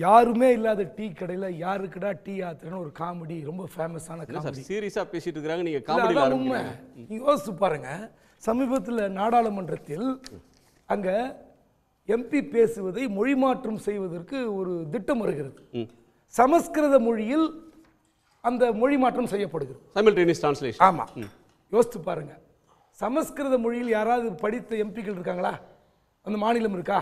யாருமே இல்லாத டீ கடையில் யாருக்குடா டீ ஆத்துறன்னு ஒரு காமெடி, ரொம்ப ஃபேமஸான காமெடி. சீரியஸா பேசிட்டு இருக்காங்க, நீங்க காமெடி உண்மை. நீங்க யோசிச்சு பாருங்க, சமீபத்தில் நாடாளுமன்றத்தில் அங்க எம்பி பேசுவதை மொழி மாற்றம் செய்வதற்கு ஒரு திட்டம் வருகிறது. சமஸ்கிருத மொழியில் அந்த மொழி மாற்றம் செய்யப்படுகிறது. Simultaneous translation. ஆமா, யோசிச்சு பாருங்க. சமஸ்கிருத மொழியில் யாராவது படித்த எம்பிக்கள் இருக்காங்களா? அந்த மாநிலம் இருக்கா?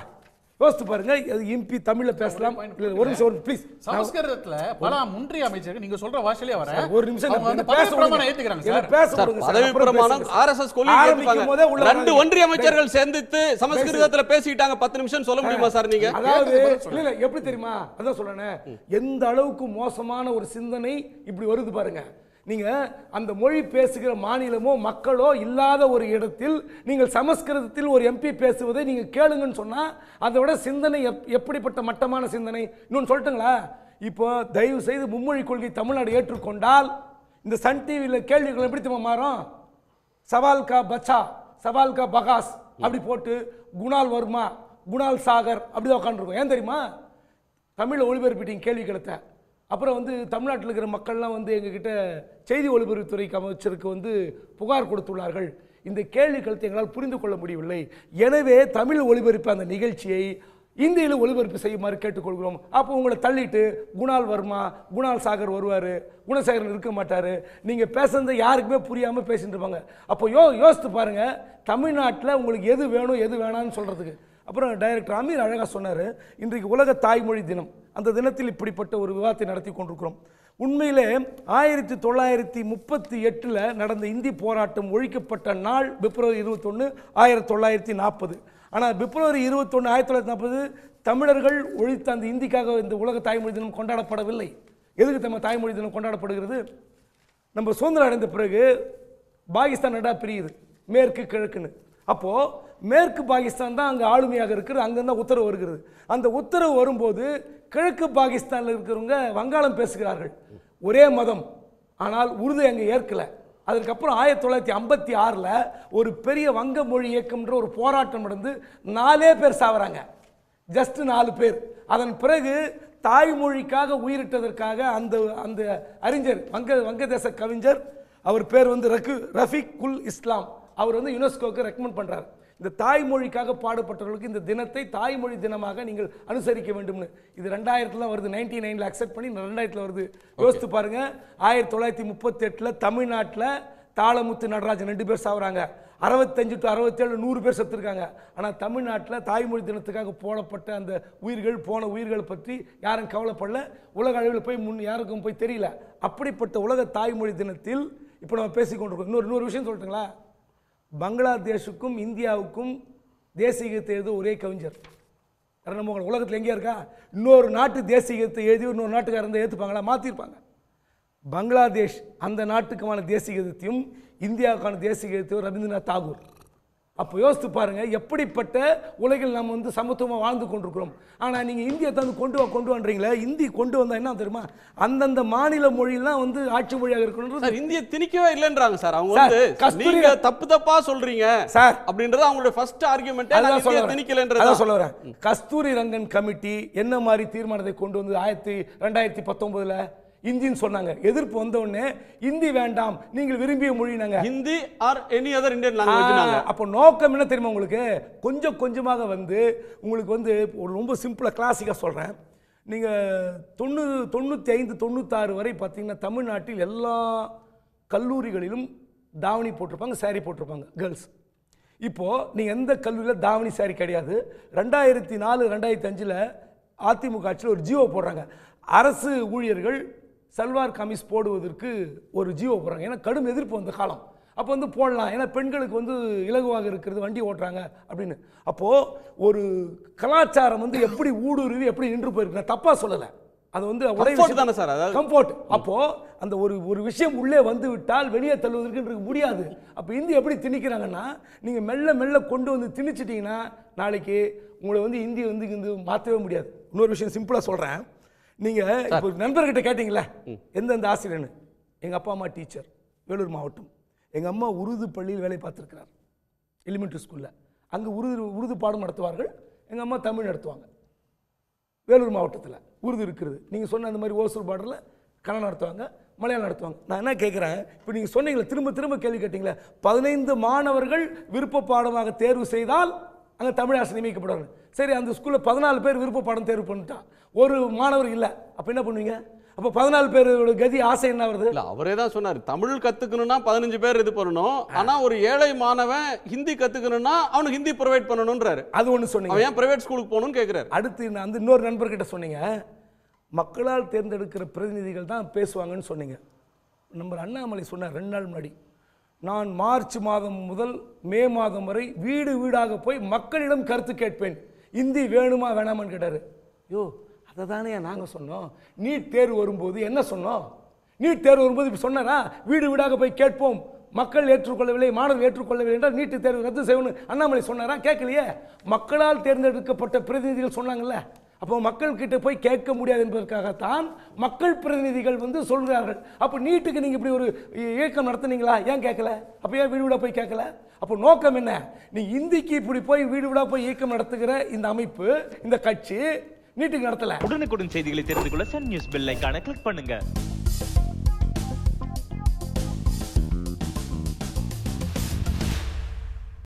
யோசித்து பாருங்க. எம்பி தமிழ்ல பேசலாம். ஒரு நிமிஷம் ப்ளீஸ். சமஸ்கிருதத்துல பல முன்றிய அமைச்சர்கள் நீங்க சொல்ற வாஷையிலே வர ஒரு நிமிஷம் பதவி பிரமாணம் ஏத்துக்கறாங்க சார். பேச விடுங்க சார். பதவி பிரமாணம் ஆர்எஸ்எஸ் கொள்கைக்கு ரெண்டு ஒன்றிய அமைச்சர்கள் சேர்ந்து சமஸ்கிருதத்துல பேசிட்டாங்க. 10 நிமிஷம் சொல்ல முடியுமா சார் நீங்க? அதாவது இல்ல எப்படி தெரியுமா, அதான் சொல்றேன். எந்த அளவுக்கு மோசமான ஒரு சிந்தனை இப்படி வருது பாருங்க. நீங்க அந்த மொழி பேசுகிற மாநிலமோ மக்களோ இல்லாத ஒரு இடத்தில் நீங்கள் சமஸ்கிருதத்தில் ஒரு எம்பி பேசுவதை நீங்க கேளுங்கன்னு சொன்னா அதோட சிந்தனை எப்படிப்பட்ட மட்டமான சிந்தனை. இன்னொன்று சொல்லட்டுங்களா, இப்போ தயவு செய்து மும்மொழி கொள்கை தமிழ்நாடு ஏற்றுக்கொண்டால் இந்த சன் டிவியில் கேள்விகள் எப்படி தெரியுமா மாறும்? சவால் கா பச்சா, சவால் கா பகாஸ் அப்படி போட்டு குணால் வர்மா, குணால் சாகர் அப்படிதான் உட்காந்துருக்கும். ஏன் தெரியுமா? தமிழில் ஒளிபரப்பிட்டீங்க கேள்வி கேட்ட அப்புறம் தமிழ்நாட்டில் இருக்கிற மக்கள்லாம் எங்ககிட்ட செய்தி ஒலிபரப்புத்துறை அமைச்சருக்கு புகார் கொடுத்துள்ளார்கள். இந்த கேள்வி கருத்தை எங்களால் புரிந்து கொள்ள முடியவில்லை. எனவே தமிழ் ஒலிபரப்பு அந்த நிகழ்ச்சியை இந்தியில் ஒலிபரப்பு செய்யுமாறு கேட்டுக்கொள்கிறோம். அப்போ உங்களை தள்ளிட்டு குணால் வர்மா, குணால் சாகர் வருவார், குணசேகரன் இருக்க மாட்டார். நீங்கள் பேசுறது யாருக்குமே புரியாமல் பேசிட்டு இருப்பாங்க. அப்போ யோசித்து பாருங்கள், தமிழ்நாட்டில் உங்களுக்கு எது வேணும் எது வேணான்னு சொல்கிறதுக்கு. அப்புறம் டைரக்டர் அமீர் அழகாக சொன்னார், இன்றைக்கு உலக தாய்மொழி தினம். அந்த தினத்தில் இப்படிப்பட்ட ஒரு விவாதத்தை நடத்தி கொண்டிருக்கிறோம். உண்மையிலே 1938 நடந்த இந்தி போராட்டம் ஒழிக்கப்பட்ட நாள் பிப்ரவரி 21, 1940. ஆனால் பிப்ரவரி 21, 1940 தமிழர்கள் ஒழித்த அந்த இந்திக்காக இந்த உலக தாய்மொழி தினம் கொண்டாடப்படவில்லை. எதுக்கு நம்ம தாய்மொழி தினம் கொண்டாடப்படுகிறது? நம்ம சுதந்திரம் அடைந்த பிறகு பாகிஸ்தான் ரெண்டா பிரியுது, மேற்கு கிழக்குன்னு. அப்போது மேற்கு பாகிஸ்தான் தான் அங்கே ஆளுமையாக இருக்கிறது. அங்கேருந்து உத்தரவு வருகிறது. அந்த உத்தரவு வரும்போது கிழக்கு பாகிஸ்தானில் இருக்கிறவங்க வங்காளம் பேசுகிறார்கள், ஒரே மதம். ஆனால் உருது அங்கே ஏற்கலை. அதுக்கப்புறம் 1956 ஒரு பெரிய வங்க மொழி இயக்கம்ன்ற ஒரு போராட்டம் நடந்து 4 பேர் சாவறாங்க, ஜஸ்ட் 4 பேர். அதன் பிறகு தாய்மொழிக்காக உயிரிட்டதற்காக அந்த அந்த அறிஞர் வங்கதேச கவிஞர், அவர் பேர் ரஃபீக் உல் இஸ்லாம், அவர் யுனெஸ்கோக்கு ரெக்கமெண்ட் பண்றார். இந்த தாய்மொழிக்காக பாடுபட்டவர்களுக்கு இந்த தினத்தை தாய்மொழி தினமாக நீங்கள் அனுசரிக்க வேண்டும்னு. இது 2000 வருது, 99 அக்செப்ட் பண்ணி 2000 வருது. யோசித்து பாருங்க. 1938 தமிழ்நாட்டில் தாளமுத்து நடராஜன் 2 பேர் சாவுறாங்க. 65 to 67 100 பேர் செத்துருக்காங்க. ஆனால் தமிழ்நாட்டில் தாய்மொழி தினத்துக்காக போடப்பட்ட அந்த போன உயிர்களை பற்றி யாரும் கவலைப்படல. உலக அளவில் போய் யாருக்கும் போய் தெரியல. அப்படிப்பட்ட உலக தாய்மொழி தினத்தில் இப்போ நம்ம பேசிக்கொண்டிருக்கோம். இன்னொரு விஷயம் சொல்லட்டுங்களா, பங்களாதேஷுக்கும் இந்தியாவுக்கும் தேசிய கீதத்தை எழுத ஒரே கவிஞர். நம்ம உலகத்தில் எங்கேயா இருக்கா? இன்னொரு நாட்டு தேசிய கீதத்தை எழுதி இன்னொரு நாட்டுக்காரர் இருந்தால் ஏற்றுப்பாங்களா? மாற்றிருப்பாங்க. பங்களாதேஷ் அந்த நாட்டுக்கான தேசிய கீதத்தையும் இந்தியாவுக்கான தேசிய கீதத்தையும் ரவீந்திரநாத் தாகூர். அப்போ யோசித்து பாருங்க, எப்படிப்பட்ட உலகில் நம்ம சமத்துவமாக வாழ்ந்து கொண்டிருக்கிறோம். ஆனால் நீங்கள் இந்தியை தான் கொண்டு வந்தீங்களே, இந்தி கொண்டு வந்தால் என்ன தெரியுமா, அந்தந்த மாநில மொழியெல்லாம் ஆட்சி மொழியாக இருக்கணும். இந்தியை திணிக்கவே இல்லைன்றாங்க சார். அவங்க தப்பா சொல்றீங்க சார் அப்படின்றது அவங்களுடைய ஃபர்ஸ்ட் ஆர்குமெண்ட். அதான் சொல்ல வரேன். கஸ்தூரி ரங்கன் கமிட்டி என்ன மாதிரி தீர்மானத்தை கொண்டு வந்து 2019 இந்தின்னு சொன்னாங்க. எதிர்ப்பு வந்த உடனே இந்தி வேண்டாம், நீங்கள் விரும்பிய மொழினாங்க Hindi or any other Indian language. அப்போ நோக்கம் என்ன தெரியுமா உங்களுக்கு? கொஞ்சம் கொஞ்சமாக உங்களுக்கு ஒரு ரொம்ப சிம்பிளாக கிளாசிக்காக சொல்கிறேன். நீங்கள் 95 96 வரை பார்த்தீங்கன்னா தமிழ்நாட்டில் எல்லா கல்லூரிகளிலும் தாவணி போட்டிருப்பாங்க, சாரி போட்டிருப்பாங்க கேர்ள்ஸ். இப்போது நீங்கள் எந்த கல்லூரியில் தாவணி சாரி கிடையாது. 2004 2005 அதிமுக ஆட்சியில் ஒரு ஜியோ போடுறாங்க, அரசு ஊழியர்கள் சல்வார் கமிஸ் போடுவதற்கு ஒரு ஜியோ போடுறாங்க. ஏன்னா கடும் எதிர்ப்பு வந்த காலம். அப்போ போடலாம், ஏன்னா பெண்களுக்கு இலகுவாக இருக்கிறது, வண்டி ஓட்டுறாங்க அப்படின்னு. அப்போது ஒரு கலாச்சாரம் எப்படி ஊடுருவி எப்படி நின்று போயிருக்கு. நான் தப்பாக சொல்லலை, அது கம்ஃபோர்ட். அப்போது அந்த ஒரு விஷயம் உள்ளே வந்து விட்டால் வெளியே தள்ளுவதற்கு முடியாது. அப்போ இந்தி எப்படி திணிக்கிறாங்கன்னா, நீங்கள் மெல்ல மெல்ல கொண்டு திணிச்சிட்டிங்கன்னா நாளைக்கு உங்களை இந்தி மாற்றவே முடியாது. இன்னொரு விஷயம் சிம்பிளாக சொல்கிறேன். நீங்கள் இப்போ நண்பர்கிட்ட கேட்டீங்களே எந்தெந்த ஆசிரியர்னு, எங்கள் அப்பா அம்மா டீச்சர், வேலூர் மாவட்டம். எங்கள் அம்மா உருது பள்ளியில் வேலை பார்த்துருக்கிறார், எலிமெண்ட்ரி ஸ்கூலில். அங்கே உருது பாடம் நடத்துவார்கள். எங்கள் அம்மா தமிழ் நடத்துவாங்க வேலூர் மாவட்டத்தில். உருது இருக்கிறது. நீங்கள் சொன்ன அந்த மாதிரி ஓசூர் பார்டரில் கன்னடம் நடத்துவாங்க, மலையாளம் நடத்துவாங்க. நான் என்ன கேட்குறேன், இப்போ நீங்கள் சொன்னீங்களே, திரும்ப திரும்ப கேள்வி கேட்டீங்களே, 15 மாணவர்கள் விருப்ப பாடமாக தேர்வு செய்தால் அங்கே தமிழ் ஆசிரியர் நியமிக்கப்படுவாங்க. சரி, அந்த ஸ்கூலில் 14 பேர் விருப்ப பாடம் தேர்வு பண்ணிட்டான், ஒரு மாணவர் இல்லை, அப்போ என்ன பண்ணுவீங்க? அப்போ 14 பேரோட கதி ஆசை என்ன வருது? இல்ல, அவரே தான் சொன்னார், தமிழ் கத்துக்கணும்னா 15 பேர் இது பண்ணணும், ஆனா ஒரு ஏழை மாணவன் ஹிந்தி கத்துக்கணும்னா அவனுக்கு ஹிந்தி ப்ரொவைட் பண்ணணும்ன்றாரு. அது ஒன்று சொன்னீங்க. அவன் ஏன் பிரைவேட் ஸ்கூலுக்கு போகணும்னு கேட்கிறாரு. அடுத்து அந்த இன்னொரு நண்பர்கிட்ட சொன்னீங்க, மக்களால் தேர்ந்தெடுக்கிற பிரதிநிதிகள் தான் பேசுவாங்கன்னு சொன்னீங்க. நம்பர் அண்ணாமலை சொன்னார் 2 நாள் முன்னாடி, நான் மார்ச் மாதம் முதல் மே மாதம் வரை வீடு வீடாக போய் மக்களிடம் கருத்து கேட்பேன், இந்தி வேணுமா வேணாமான்னு கேட்டார். யோ, அதை தானே நாங்கள் சொன்னோம். நீட் தேர்வு வரும்போது என்ன சொன்னோம்? நீட் தேர்வு வரும்போது இப்போ சொன்னாரா, வீடு வீடாக போய் கேட்போம், மக்கள் ஏற்றுக்கொள்ளவில்லை, மாணவர்கள் ஏற்றுக்கொள்ளவில்லை என்றால் நீட்டு தேர்வு ரத்து செய்யணும் அண்ணாமலை சொன்னாரா? கேட்கலையே. மக்களால் தேர்ந்தெடுக்கப்பட்ட பிரதிநிதிகள் சொன்னாங்கல்ல, அப்போ மக்கள் கிட்ட போய் கேட்க முடியாது என்பதற்காகத்தான் மக்கள் பிரதிநிதிகள் வந்து சொல்கிறார்கள். அப்போ நீட்டுக்கு நீங்கள் இப்படி ஒரு இயக்கம் நடத்துனீங்களா? ஏன் கேட்கல? அப்போ ஏன் வீடு வீடாக போய் கேட்கல? அப்போ நோக்கம் என்ன? நீ இந்திக்கு இப்படி போய் வீடு வீடாக போய் இயக்கம் நடத்துகிற இந்த அமைப்பு, இந்த கட்சி நீட்டுக்கு நடத்தல. உடனுக்குடன் செய்திகளை தெரிந்து கொள்ள சன் நியூஸ் பெல் ஐகானை கிளிக் பண்ணுங்க.